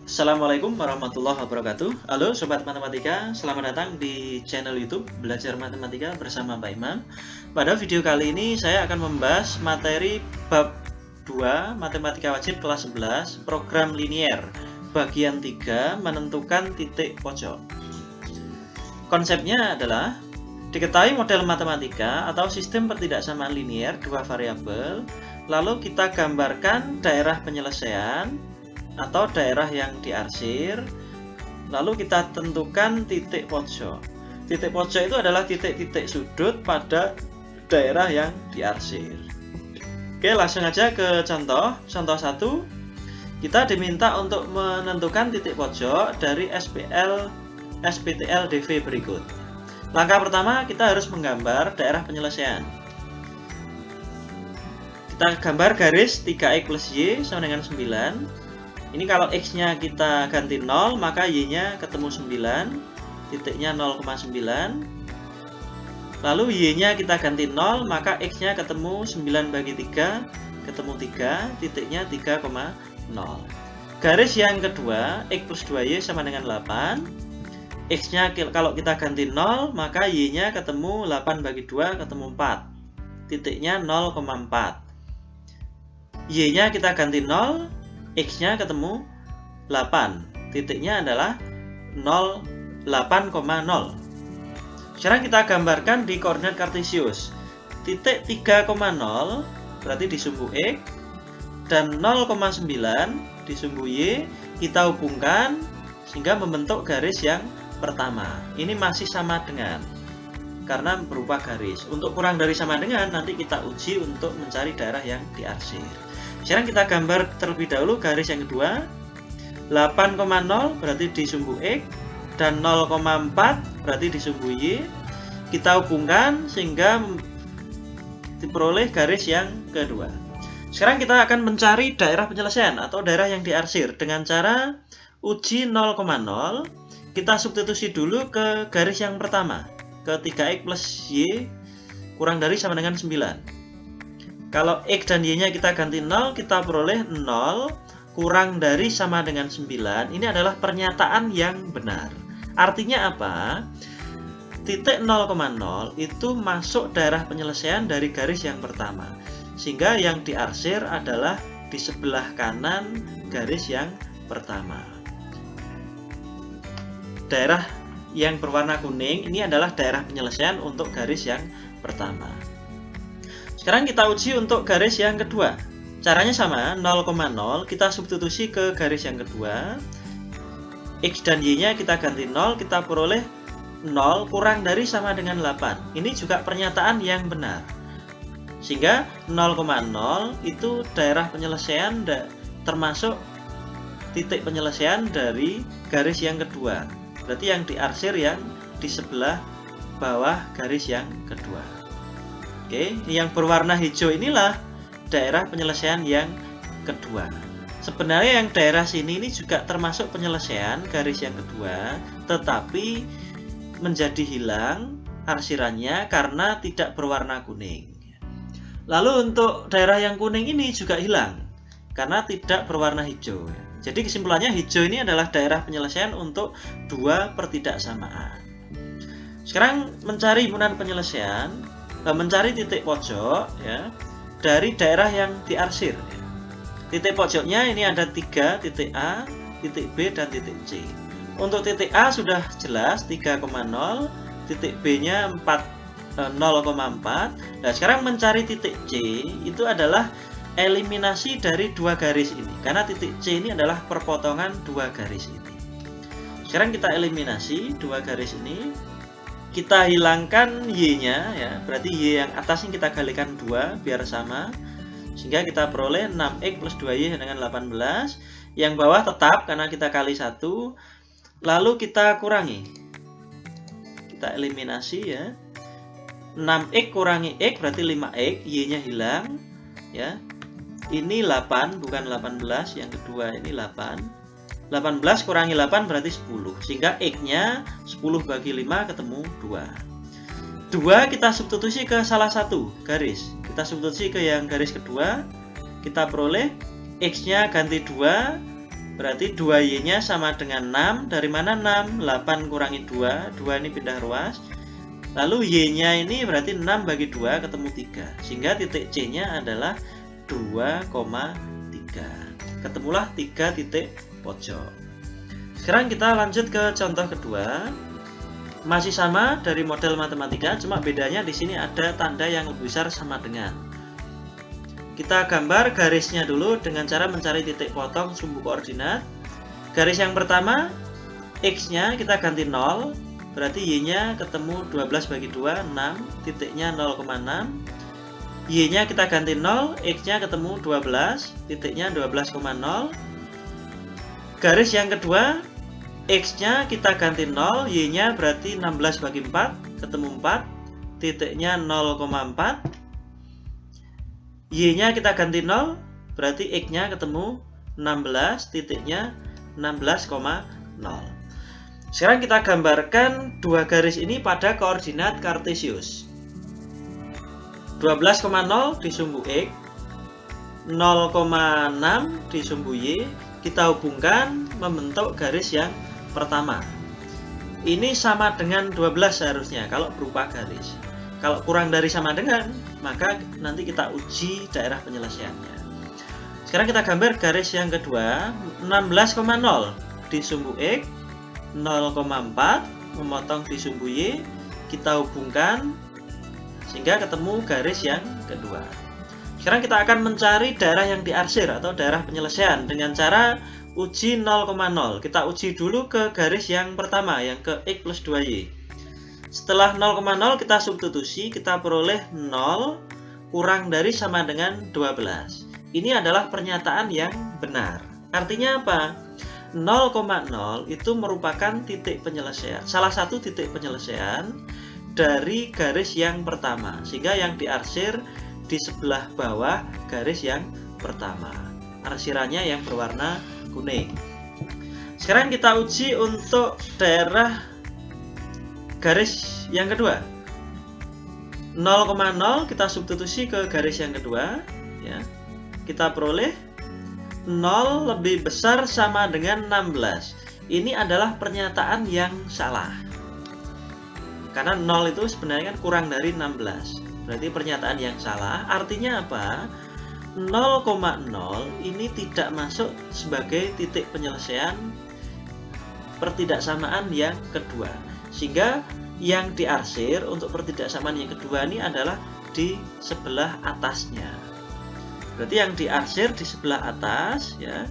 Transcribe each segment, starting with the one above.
Assalamualaikum warahmatullahi wabarakatuh. Halo Sobat Matematika, selamat datang di channel YouTube Belajar Matematika bersama Pak Imam. Pada video kali ini saya akan membahas materi bab 2 Matematika Wajib kelas 11 Program Linier bagian 3 menentukan titik pojok. Konsepnya adalah diketahui model matematika atau sistem pertidaksamaan linier dua variabel, lalu kita gambarkan daerah penyelesaian atau daerah yang diarsir, lalu kita tentukan titik pojok. Titik pojok itu adalah titik-titik sudut pada daerah yang diarsir. Oke, langsung aja ke contoh. Contoh 1, kita diminta untuk menentukan titik pojok dari SPTL DV berikut. Langkah pertama, kita harus menggambar daerah penyelesaian. Kita gambar garis 3x plus y sama dengan 9. Ini kalau x-nya kita ganti 0, maka y-nya ketemu 9, titiknya 0,9. Lalu y-nya kita ganti 0, maka x-nya ketemu 9 bagi 3, ketemu 3, titiknya 3,0. Garis yang kedua, x plus 2y sama dengan 8. X-nya kalau kita ganti 0, maka y-nya ketemu 8 bagi 2, ketemu 4. Titiknya 0,4. Y-nya kita ganti 0, X-nya ketemu 8, titiknya adalah 8,0. Sekarang kita gambarkan di koordinat kartesius. Titik 3,0 berarti di sumbu X, dan 0,9 di sumbu Y kita hubungkan sehingga membentuk garis yang pertama. Ini masih sama dengan, karena berupa garis. Untuk kurang dari sama dengan, nanti kita uji untuk mencari daerah yang diarsir. Sekarang kita gambar terlebih dahulu garis yang kedua. 8,0 berarti di sumbu X, dan 0,4 berarti di sumbu Y. Kita hubungkan sehingga diperoleh garis yang kedua. Sekarang kita akan mencari daerah penyelesaian atau daerah yang diarsir dengan cara uji 0,0. Kita substitusi dulu ke garis yang pertama, ke 3x plus y kurang dari sama dengan 9. Kalau X dan Y-nya kita ganti 0, kita peroleh 0 kurang dari sama dengan 9. Ini adalah pernyataan yang benar. Artinya apa? Titik 0,0 itu masuk daerah penyelesaian dari garis yang pertama. Sehingga yang diarsir adalah di sebelah kanan garis yang pertama. Daerah yang berwarna kuning ini adalah daerah penyelesaian untuk garis yang pertama. Sekarang kita uji untuk garis yang kedua. Caranya sama, 0,0 kita substitusi ke garis yang kedua. X dan Y-nya kita ganti 0, kita peroleh 0 kurang dari sama dengan 8. Ini juga pernyataan yang benar. Sehingga 0,0 itu daerah penyelesaian termasuk titik penyelesaian dari garis yang kedua. Berarti yang diarsir yang di sebelah bawah garis yang kedua. Oke, yang berwarna hijau inilah daerah penyelesaian yang kedua. Sebenarnya yang daerah sini ini juga termasuk penyelesaian garis yang kedua, tetapi menjadi hilang arsirannya karena tidak berwarna kuning. Lalu untuk daerah yang kuning ini juga hilang karena tidak berwarna hijau. Jadi kesimpulannya hijau ini adalah daerah penyelesaian untuk dua pertidaksamaan. Sekarang mencari himpunan penyelesaian, mencari titik pojok ya dari daerah yang diarsir. Titik pojoknya ini ada 3, titik A, titik B, dan titik C. Untuk titik A sudah jelas 3,0, titik B-nya 0,4. Nah, sekarang mencari titik C itu adalah eliminasi dari dua garis ini, karena titik C ini adalah perpotongan dua garis ini. Sekarang kita eliminasi dua garis ini. Kita hilangkan Y-nya ya, berarti Y yang atas ini kita kalikan 2 biar sama, sehingga kita peroleh 6x plus 2y dengan 18. Yang bawah tetap karena kita kali 1, lalu kita kurangi, kita eliminasi ya. 6x kurangi x berarti 5x, Y-nya hilang ya. Ini 8 bukan 18, yang kedua ini 8. 18 kurangi 8 berarti 10, sehingga X-nya 10 bagi 5 ketemu 2. 2 kita substitusi ke salah satu garis. Kita substitusi ke yang garis kedua, kita peroleh X-nya ganti 2, berarti 2Y-nya sama dengan 6. Dari mana 6? 8 kurangi 2. 2 ini pindah ruas. Lalu Y-nya ini berarti 6 bagi 2 ketemu 3. Sehingga titik C-nya adalah 2,3. Ketemulah 3 titik pojok. Sekarang kita lanjut ke contoh kedua. Masih sama dari model matematika, cuma bedanya di sini ada tanda yang lebih besar sama dengan. Kita gambar garisnya dulu dengan cara mencari titik potong sumbu koordinat. Garis yang pertama, X-nya kita ganti 0, berarti Y-nya ketemu 12 bagi 2, 6, titiknya 0,6. Y-nya kita ganti 0, X-nya ketemu 12, titiknya 12,0. Garis yang kedua, X-nya kita ganti 0, Y-nya berarti 16 bagi 4, ketemu 4, titiknya 0,4. Y-nya kita ganti 0, berarti X-nya ketemu 16, titiknya 16,0. Sekarang kita gambarkan dua garis ini pada koordinat kartesius. 12,0 di sumbu X, 0,6 di sumbu Y, kita hubungkan membentuk garis yang pertama. Ini sama dengan 12 seharusnya kalau berupa garis. Kalau kurang dari sama dengan, maka nanti kita uji daerah penyelesaiannya. Sekarang kita gambar garis yang kedua, 16,0 di sumbu X, 0,4 memotong di sumbu Y, kita hubungkan sehingga ketemu garis yang kedua. Sekarang kita akan mencari daerah yang diarsir atau daerah penyelesaian dengan cara uji 0,0. Kita uji dulu ke garis yang pertama, yang ke X plus 2Y. Setelah 0,0 kita substitusi, kita peroleh 0 kurang dari sama dengan 12. Ini adalah pernyataan yang benar. Artinya apa? 0,0 itu merupakan titik penyelesaian, salah satu titik penyelesaian dari garis yang pertama, sehingga yang diarsir di sebelah bawah garis yang pertama. Arsirannya yang berwarna kuning. Sekarang kita uji untuk daerah garis yang kedua. 0,0 kita substitusi ke garis yang kedua, ya. Kita peroleh 0 lebih besar sama dengan 16. Ini adalah pernyataan yang salah. Karena 0 itu sebenarnya kan kurang dari 16. Berarti pernyataan yang salah. Artinya apa? 0,0 ini tidak masuk sebagai titik penyelesaian pertidaksamaan yang kedua. Sehingga yang diarsir untuk pertidaksamaan yang kedua ini adalah di sebelah atasnya. Berarti yang diarsir di sebelah atas, ya.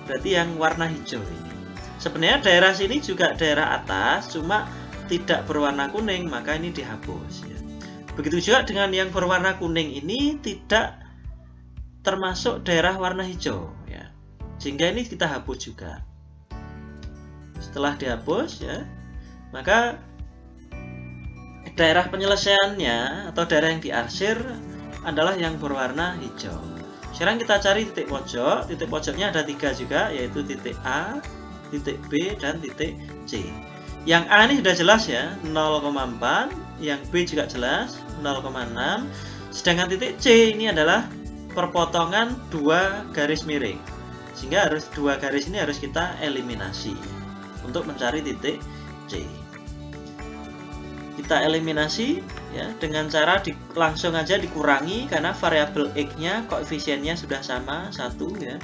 Berarti yang warna hijau ini. Sebenarnya daerah sini juga daerah atas, cuma tidak berwarna kuning, maka ini dihapus, ya. Begitu juga dengan yang berwarna kuning ini tidak termasuk daerah warna hijau, ya. Sehingga ini kita hapus juga. Setelah dihapus, ya, maka daerah penyelesaiannya atau daerah yang diarsir adalah yang berwarna hijau. Sekarang kita cari titik pojok. Titik pojoknya ada 3 juga, yaitu titik A, titik B, dan titik C. Yang A ini sudah jelas, ya, 0,4. Yang B juga jelas, 0,6. Sedangkan titik C ini adalah perpotongan dua garis miring. Sehingga harus dua garis ini harus kita eliminasi untuk mencari titik C. Kita eliminasi, ya, dengan cara langsung aja dikurangi karena variabel X-nya koefisiennya sudah sama 1, ya.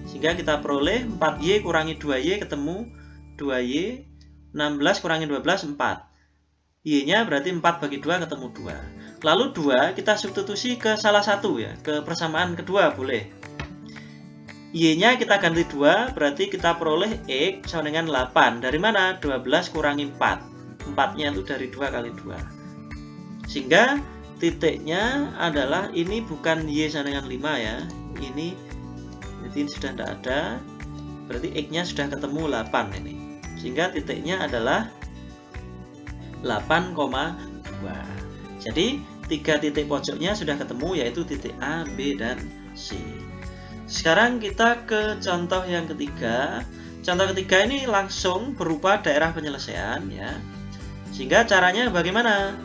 Sehingga kita peroleh 4Y kurangi 2Y ketemu 2Y, 16 kurangi 12 4. Y-nya berarti 4 bagi 2 ketemu 2. Lalu 2 kita substitusi ke salah satu, ya, ke persamaan kedua boleh. Y-nya kita ganti 2, berarti kita peroleh X sama dengan 8. Dari mana? 12 kurangi 4. 4-nya itu dari 2 kali 2. Sehingga titiknya adalah ini bukan Y sama dengan 5, ya. Ini sudah tidak ada. Berarti X-nya sudah ketemu 8 ini. Sehingga titiknya adalah 8,2. Jadi 3 titik pojoknya sudah ketemu, yaitu titik A, B, dan C. Sekarang kita ke contoh yang ketiga. Contoh ketiga ini langsung berupa daerah penyelesaian, ya. Sehingga caranya bagaimana?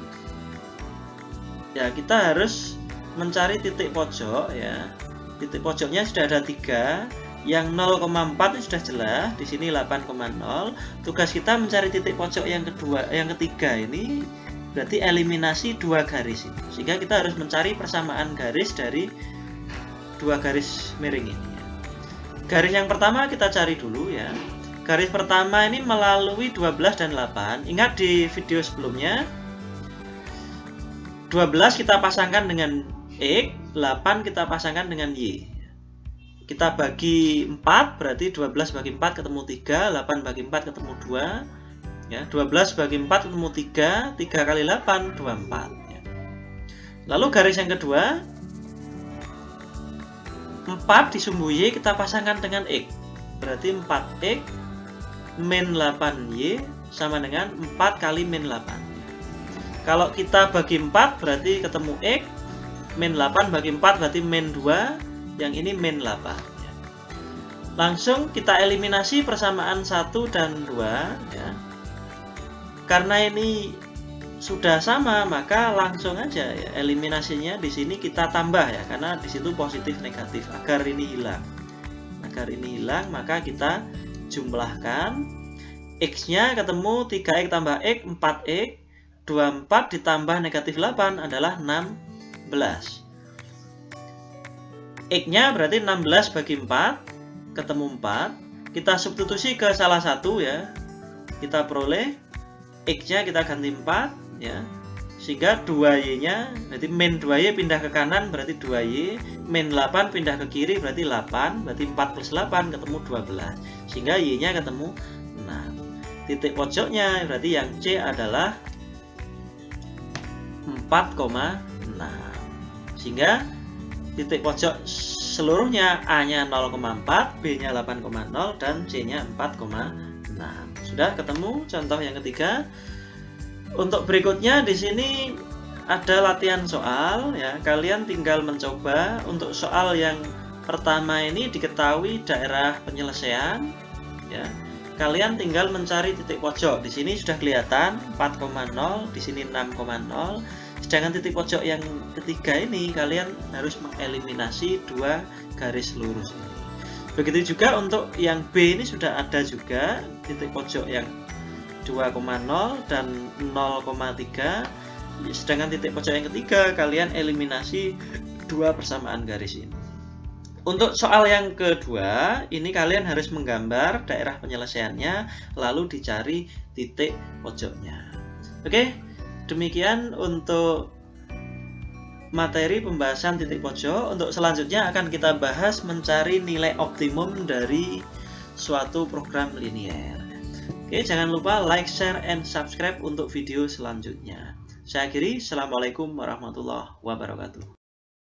Ya, kita harus mencari titik pojok, ya. Titik pojoknya sudah ada 3, Yang 0,4 ini sudah jelas, di sini 8,0. Tugas kita mencari titik pojok yang ketiga ini berarti eliminasi dua garis ini. Sehingga kita harus mencari persamaan garis dari dua garis miring ini. Garis yang pertama kita cari dulu ya. Garis pertama ini melalui 12 dan 8. Ingat di video sebelumnya 12 kita pasangkan dengan X, 8 kita pasangkan dengan Y. Kita bagi 4, berarti 12 bagi 4 ketemu 3, 8 bagi 4 ketemu 2. Ya, 12 bagi 4 ketemu 3, 3 kali 8, 24. Ya. Lalu garis yang kedua, 4 di sumbu Y kita pasangkan dengan X. Berarti 4X min 8Y sama dengan 4 kali min 8. Kalau kita bagi 4 berarti ketemu X, min 8 bagi 4 berarti min 2, yang ini min 8. Langsung kita eliminasi persamaan 1 dan 2 ya. Karena ini sudah sama, maka langsung aja ya, eliminasinya di sini kita tambah ya, karena di situ positif negatif agar ini hilang. Agar ini hilang, maka kita jumlahkan. X-nya ketemu 3X tambah X 4X, 24 ditambah negatif 8 adalah 16. X-nya berarti 16 bagi 4 ketemu 4. Kita substitusi ke salah satu ya. Kita peroleh X-nya kita ganti 4 ya. Sehingga 2Y-nya berarti min 2Y pindah ke kanan berarti 2Y, min 8 pindah ke kiri berarti 8, berarti 4 plus 8 ketemu 12. Sehingga Y-nya ketemu 6. Titik pojoknya berarti yang C adalah 4,6. Sehingga titik pojok seluruhnya A-nya 0,4, B-nya 8,0, dan C-nya 4,6. Sudah ketemu contoh yang ketiga. Untuk berikutnya di sini ada latihan soal ya. Kalian tinggal mencoba. Untuk soal yang pertama ini diketahui daerah penyelesaian ya. Kalian tinggal mencari titik pojok. Di sini sudah kelihatan 4,0, di sini 6,0. Sedangkan titik pojok yang ketiga ini kalian harus mengeliminasi dua garis lurus ini. Begitu juga untuk yang B ini sudah ada juga titik pojok yang 2,0 dan 0,3. Sedangkan titik pojok yang ketiga kalian eliminasi dua persamaan garis ini. Untuk soal yang kedua ini kalian harus menggambar daerah penyelesaiannya lalu dicari titik pojoknya. Oke? Demikian untuk materi pembahasan titik pojok. Untuk selanjutnya akan kita bahas mencari nilai optimum dari suatu program linier. Oke, jangan lupa like, share, and subscribe untuk video selanjutnya. Saya akhiri, Assalamualaikum warahmatullahi wabarakatuh.